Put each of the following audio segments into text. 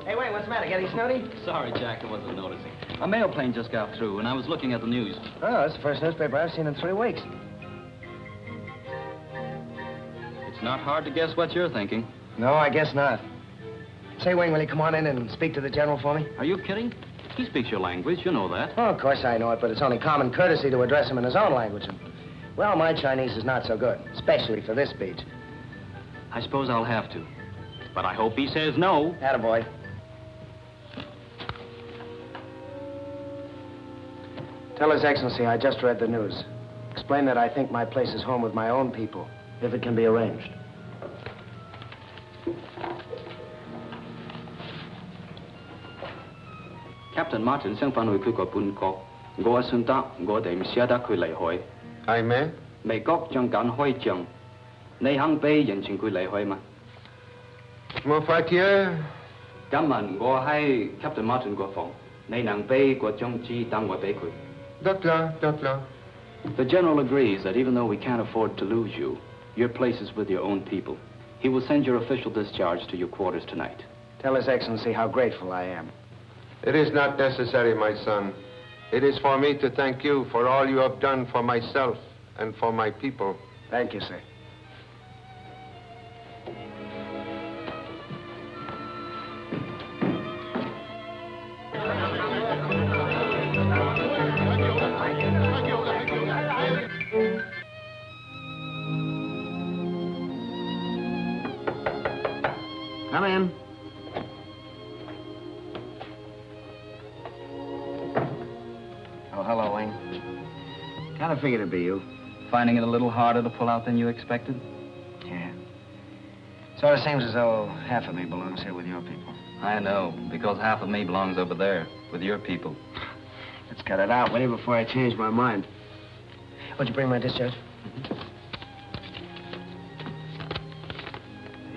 Hey, Wayne, what's the matter? Getting snooty? Sorry, Jack, I wasn't noticing. A mail plane just got through, and I was looking at the news. Oh, that's the first newspaper I've seen in 3 weeks. It's not hard to guess what you're thinking. No, I guess not. Say, Wayne, will you come on in and speak to the general for me? Are you kidding? He speaks your language, you know that. Oh, of course I know it, but it's only common courtesy to address him in his own language. And, well, my Chinese is not so good, especially for this beach. I suppose I'll have to. But I hope he says no. Attaboy. Tell His Excellency I just read the news. Explain that I think my place is home with my own people, if it can be arranged. Captain Martin 相返去佢個本國，我信得我哋唔捨得佢離開。係咩？美國將緊開仗，你肯俾人情佢離開嗎？冇法嘅。今日我喺 Captain Martin 個房，你能俾個張紙等我俾佢？得啦，得啦。The general agrees that even though we can't afford to lose you, your place is with your own people. He will send your official discharge to your quarters tonight. Tell His Excellency how grateful I am. It is not necessary, my son. It is for me to thank you for all you have done for myself and for my people. Thank you, sir. Come in. Oh, hello, Wayne. Kind of figured it'd be you. Finding it a little harder to pull out than you expected? Yeah. Sort of seems as though half of me belongs here with your people. I know, because half of me belongs over there with your people. Let's cut it out, will you, before I change my mind. Would you bring my discharge?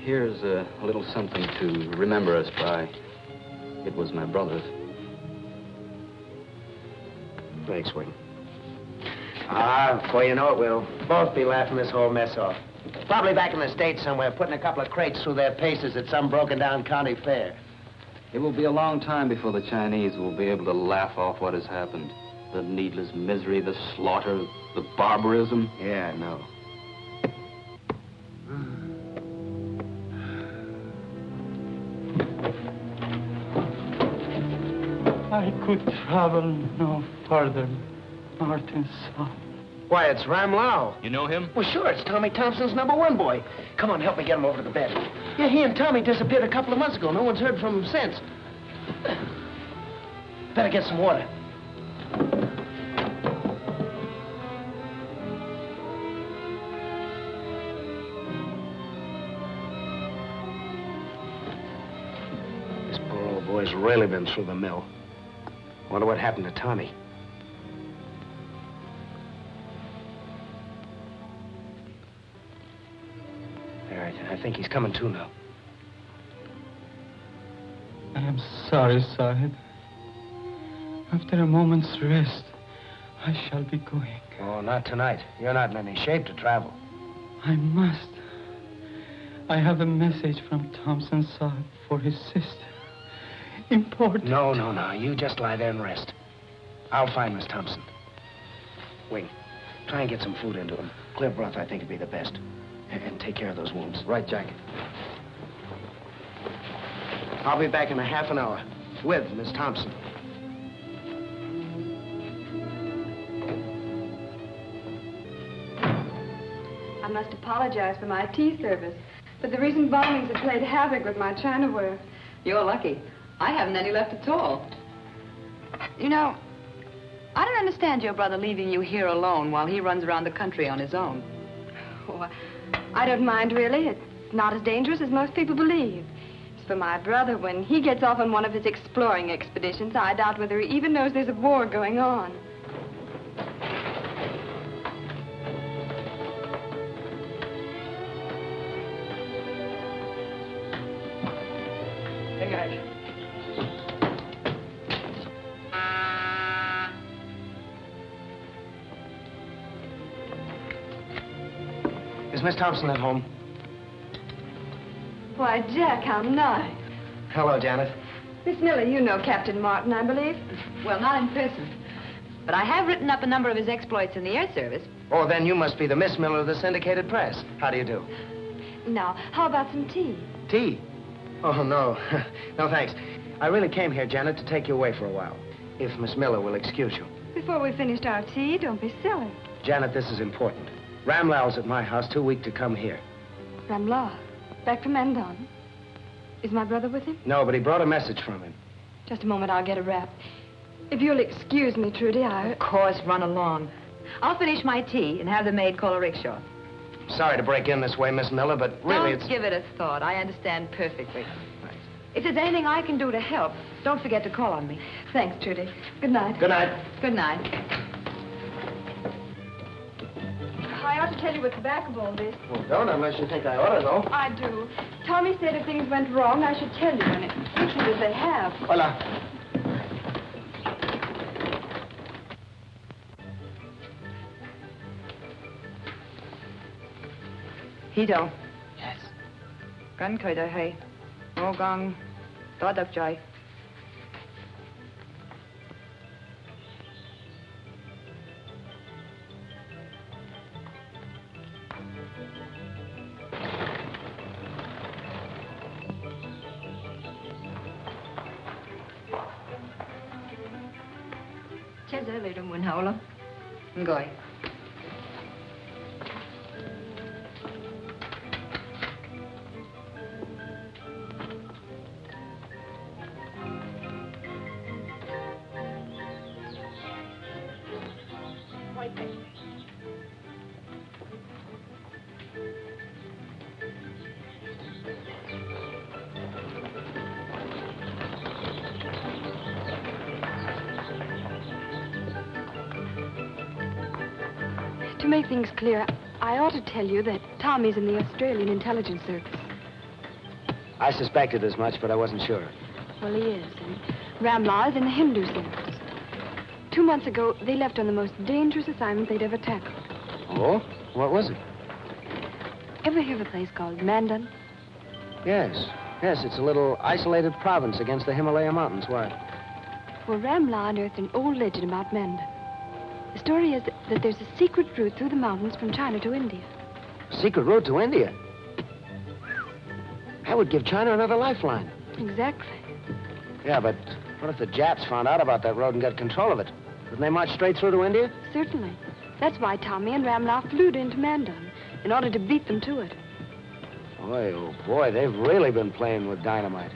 Here's a little something to remember us by. It was my brother's. Thanks, Wayne. Before you know it, we'll both be laughing this whole mess off. Probably back in the States somewhere, putting a couple of crates through their paces at some broken-down county fair. It will be a long time before the Chinese will be able to laugh off what has happened. The needless misery, the slaughter, the barbarism. Yeah, I know. I could travel no further, Martin's son. Why, it's Ram Lau. You know him? Well, sure, it's Tommy Thompson's #1 boy. Come on, help me get him over to the bed. Yeah, he and Tommy disappeared a couple of months ago. No one's heard from him since. Better get some water. This poor old boy's really been through the mill. Wonder what happened to Tommy. All right, I think he's coming to now. I am sorry, Sahib. After a moment's rest, I shall be going. Oh, not tonight. You're not in any shape to travel. I must. I have a message from Thompson Sahib for his sister. Important. No. You just lie there and rest. I'll find Miss Thompson. Wing, try and get some food into him. Clear broth, I think, would be the best. And take care of those wounds. Right, Jack. I'll be back in a half an hour with Miss Thompson. I must apologize for my tea service, but the recent bombings have played havoc with my chinaware. You're lucky. I haven't any left at all. You know, I don't understand your brother leaving you here alone while he runs around the country on his own. Oh, I don't mind, really. It's not as dangerous as most people believe. As for my brother, when he gets off on one of his exploring expeditions, I doubt whether he even knows there's a war going on. Hey, guys. Is Miss Thompson at home? Why, Jack, how nice. Hello, Janet. Miss Miller, you know Captain Martin, I believe. Well, not in person. But I have written up a number of his exploits in the air service. Oh, then you must be the Miss Miller of the syndicated press. How do you do? Now, how about some tea? Tea? Oh, no. No, thanks. I really came here, Janet, to take you away for a while. If Miss Miller will excuse you. Before we finished our tea, don't be silly. Janet, this is important. Ramlal's at my house, too weak to come here. Ramla, back from Mendon. Is my brother with him? No, but he brought a message from him. Just a moment, I'll get a wrap. If you'll excuse me, Trudy, Of course, run along. I'll finish my tea and have the maid call a rickshaw. Sorry to break in this way, Miss Miller, but really Don't give it a thought. I understand perfectly. If there's anything I can do to help, don't forget to call on me. Thanks, Trudy. Good night. Good night. Good night. I ought to tell you what's back of all this. Well, don't unless you think I ought to, though. I do. Tommy said if things went wrong, I should tell you, and it's wicked as they have. Hola. Hito. Yes. Gan khởi đời hay. Ngô gong. Đó đập trời. Chết dễ bị đừng buồn hậu lắm. Gọi. To make things clear, I ought to tell you that Tommy's in the Australian Intelligence Service. I suspected as much, but I wasn't sure. Well, he is, and Ramla is in the Hindu Service. 2 months ago, they left on the most dangerous assignment they'd ever tackled. Oh? What was it? Ever hear of a place called Mandan? Yes. Yes, it's a little isolated province against the Himalaya Mountains. Why? Well, Ramla unearthed an old legend about Mandan. The story is that there's a secret route through the mountains from China to India. Secret route to India? That would give China another lifeline. Exactly. Yeah, but what if the Japs found out about that road and got control of it? Wouldn't they march straight through to India? Certainly. That's why Tommy and Ramla flew into Mandan, in order to beat them to it. Boy, oh boy, they've really been playing with dynamite.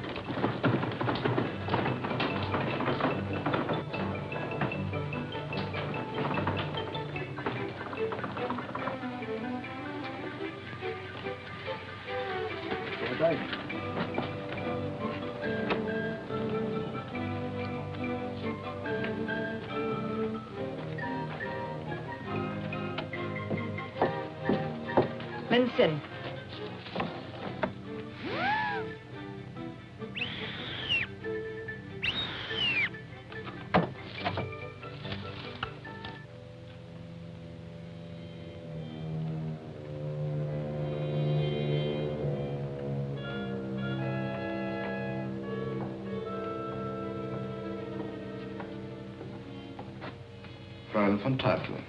Minson. Fräulein von Teufel,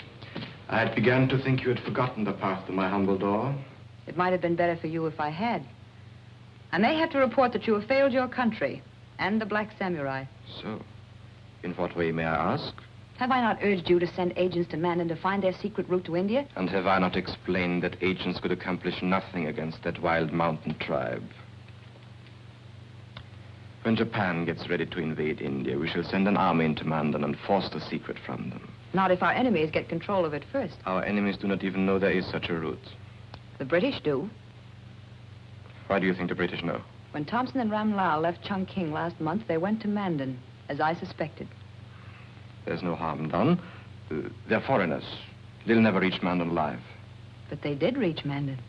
I had begun to think you had forgotten the path to my humble door. It might have been better for you if I had. I may have to report that you have failed your country and the Black Samurai. So, in what way, may I ask? Have I not urged you to send agents to Mandan to find their secret route to India? And have I not explained that agents could accomplish nothing against that wild mountain tribe? When Japan gets ready to invade India, we shall send an army into Mandan and force the secret from them. Not if our enemies get control of it first. Our enemies do not even know there is such a route. The British do. Why do you think the British know? When Thompson and Ramlal left Chungking last month, they went to Mandan, as I suspected. There's no harm done. They're foreigners. They'll never reach Mandan alive. But they did reach Mandan.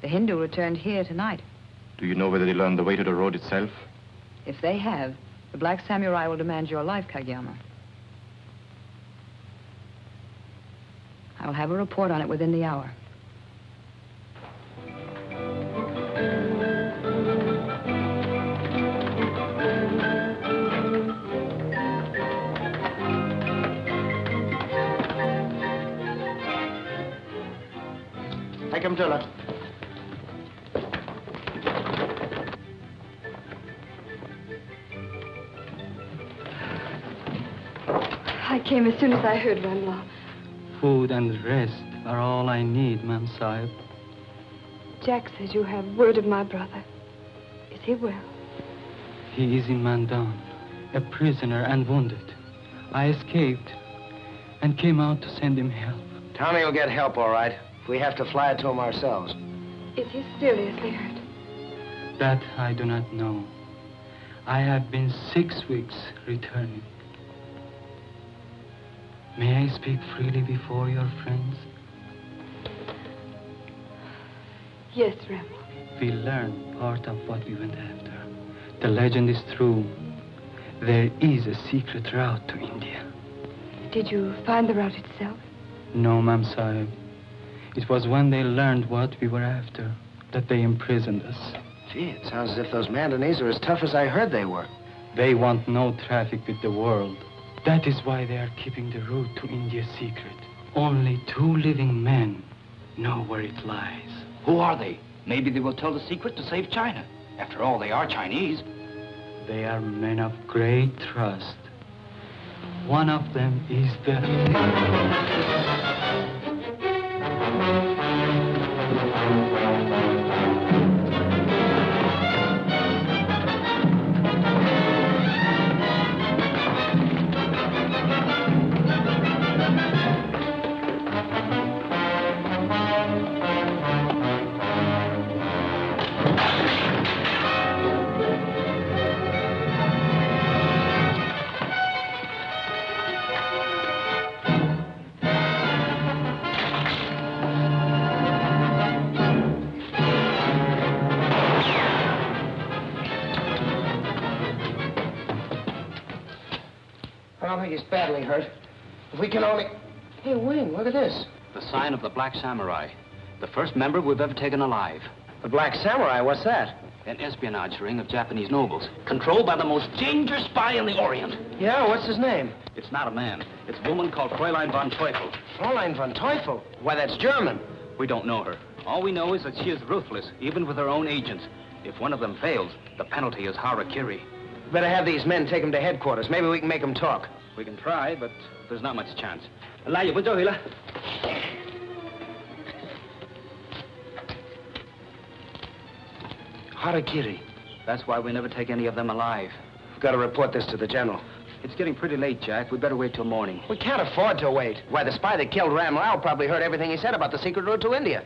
The Hindu returned here tonight. Do you know whether they learned the way to the road itself? If they have, the Black Samurai will demand your life, Kageyama. I will have a report on it within the hour. him to her. I came as soon as I heard, Ramlaw. Food and rest are all I need, Ma'am Sahib. Jack says you have word of my brother. Is he well? He is in Mandan, a prisoner and wounded. I escaped and came out to send him help. Tommy will get help, all right. If we have to fly it to him ourselves. Is he seriously hurt? That I do not know. I have been 6 weeks returning. May I speak freely before your friends? Yes, Ramlaw. We learned part of what we went after. The legend is true. There is a secret route to India. Did you find the route itself? No, Ma'am Sahib. It was when they learned what we were after that they imprisoned us. Gee, it sounds as if those Mandanese are as tough as I heard they were. They want no traffic with the world. That is why they are keeping the route to India secret. Only 2 living men know where it lies. Who are they? Maybe they will tell the secret to save China. After all, they are Chinese. They are men of great trust. One of them is the... I don't think he's badly hurt. If we can only... Hey, Wing, look at this. The sign of the Black Samurai. The first member we've ever taken alive. The Black Samurai, what's that? An espionage ring of Japanese nobles, controlled by the most dangerous spy in the Orient. Yeah, what's his name? It's not a man. It's a woman called Fräulein von Teufel. Fräulein von Teufel. Why, that's German. We don't know her. All we know is that she is ruthless, even with her own agents. If one of them fails, the penalty is harakiri. Better have these men take him to headquarters. Maybe we can make them talk. We can try, but there's not much chance. Harakiri. That's why we never take any of them alive. We've got to report this to the general. It's getting pretty late, Jack. We'd better wait till morning. We can't afford to wait. Why, the spy that killed Ram Rao probably heard everything he said about the secret route to India.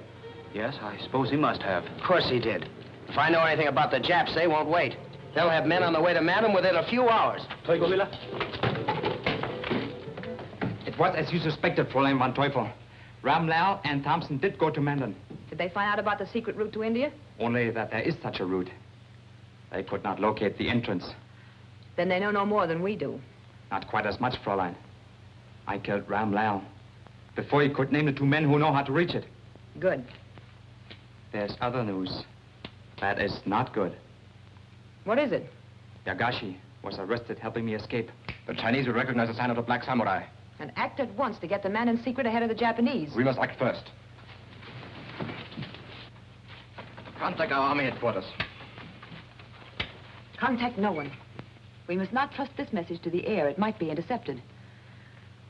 Yes, I suppose he must have. Of course he did. If I know anything about the Japs, they won't wait. They'll have men on the way to Madam within a few hours. It was as you suspected, Fräulein von Teufel. Ram Lal and Thompson did go to Mandan. Did they find out about the secret route to India? Only that there is such a route. They could not locate the entrance. Then they know no more than we do. Not quite as much, Fräulein. I killed Ram Lal before he could name the 2 men who know how to reach it. Good. There's other news. That is not good. What is it? Yagashi was arrested helping me escape. The Chinese will recognize the sign of the Black Samurai. And act at once to get the man in secret ahead of the Japanese. We must act first. Contact our army headquarters. Contact no one. We must not trust this message to the air. It might be intercepted.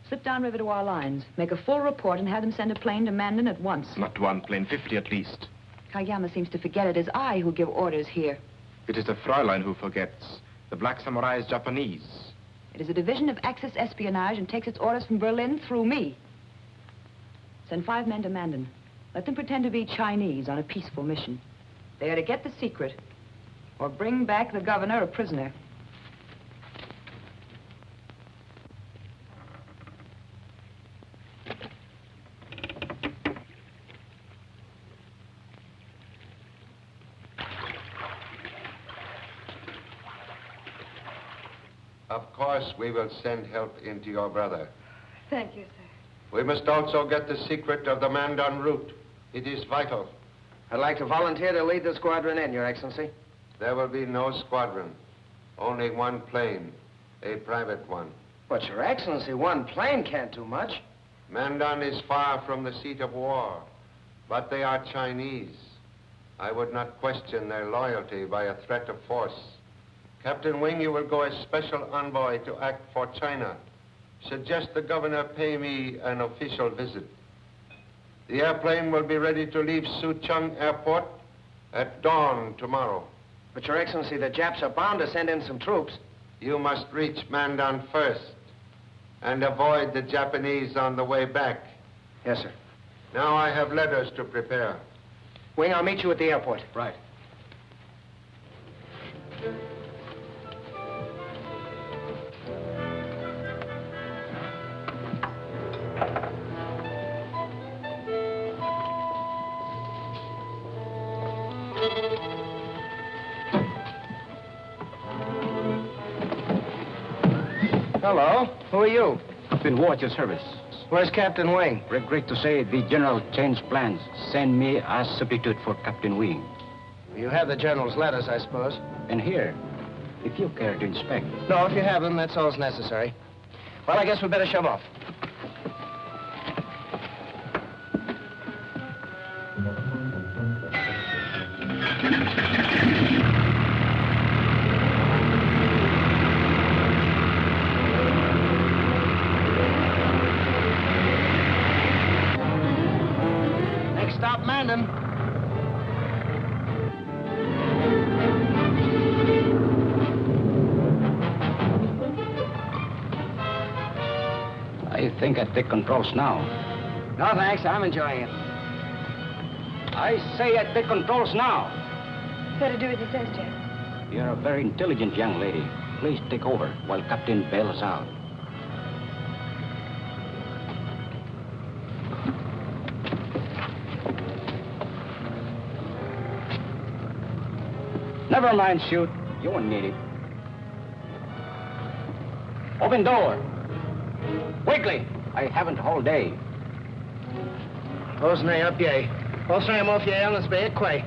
Slip downriver to our lines. Make a full report and have them send a plane to Mandan at once. Not 1 plane, 50 at least. Kayama seems to forget it is I who give orders here. It is the Fräulein who forgets. The Black Samurai is Japanese. It is a division of Axis espionage and takes its orders from Berlin through me. Send 5 men to Mandan. Let them pretend to be Chinese on a peaceful mission. They are to get the secret or bring back the governor a prisoner. Of course, we will send help into your brother. Thank you, sir. We must also get the secret of the Mandan route. It is vital. I'd like to volunteer to lead the squadron in, Your Excellency. There will be no squadron. Only 1 plane. A private one. But, Your Excellency, 1 plane can't do much. Mandan is far from the seat of war. But they are Chinese. I would not question their loyalty by a threat of force. Captain Wing, you will go as special envoy to act for China. Suggest the governor pay me an official visit. The airplane will be ready to leave Suchong Airport at dawn tomorrow. But, Your Excellency, the Japs are bound to send in some troops. You must reach Mandan first and avoid the Japanese on the way back. Yes, sir. Now I have letters to prepare. Wing, I'll meet you at the airport. Right. Hello. Who are you? Been watch your service. Where's Captain Wing? Regret to say the general changed plans. Send me as substitute for Captain Wing. You have the General's letters, I suppose. And here, if you care to inspect. No, if you have them, that's all's necessary. Well, I guess we better shove off. Next stop, Mandan. I think I take controls now. No, thanks. I'm enjoying it. I say I take controls now. Better do as he says, Jack. You're a very intelligent young lady. Please take over while Captain bails out. Never mind, shoot. You won't need it. Open door. Quickly. I haven't all day. Hos nej upp jag. Hos nej må fjällen spela kvar.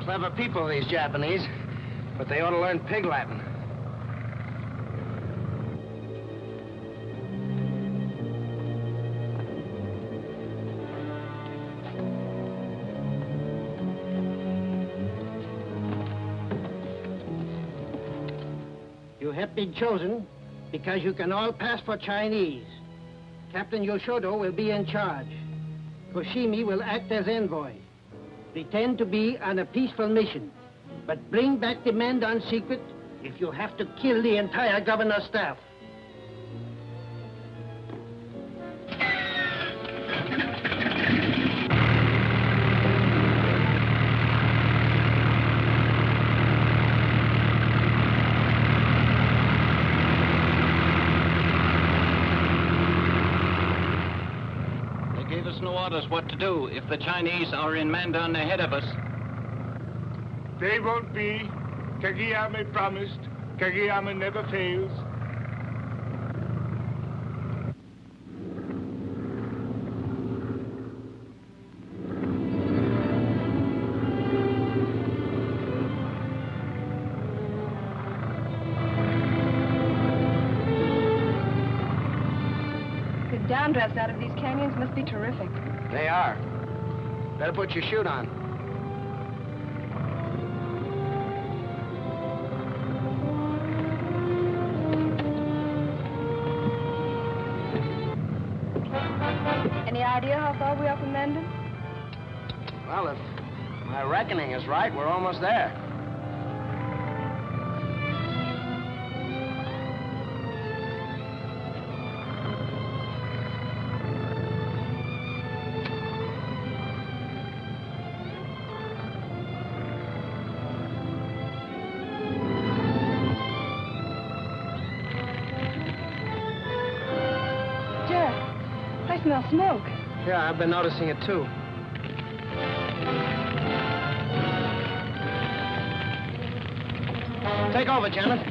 Clever people, these Japanese, but they ought to learn pig Latin. You have been chosen because you can all pass for Chinese. Captain Yoshodo will be in charge. Koshimi will act as envoy. Pretend to be on a peaceful mission, but bring back the Mandan secret if you have to kill the entire governor's staff. They gave us no orders what to do if the Chinese are in Mandan ahead of us. They won't be. Kageyama promised. Kageyama never fails. The downdrafts out of these canyons must be terrific. They are. Better put your chute on. Any idea how far we are from Mandan? Well, if my reckoning is right, we're almost there. smell smoke. Yeah, I've been noticing it, too. Take over, Janet.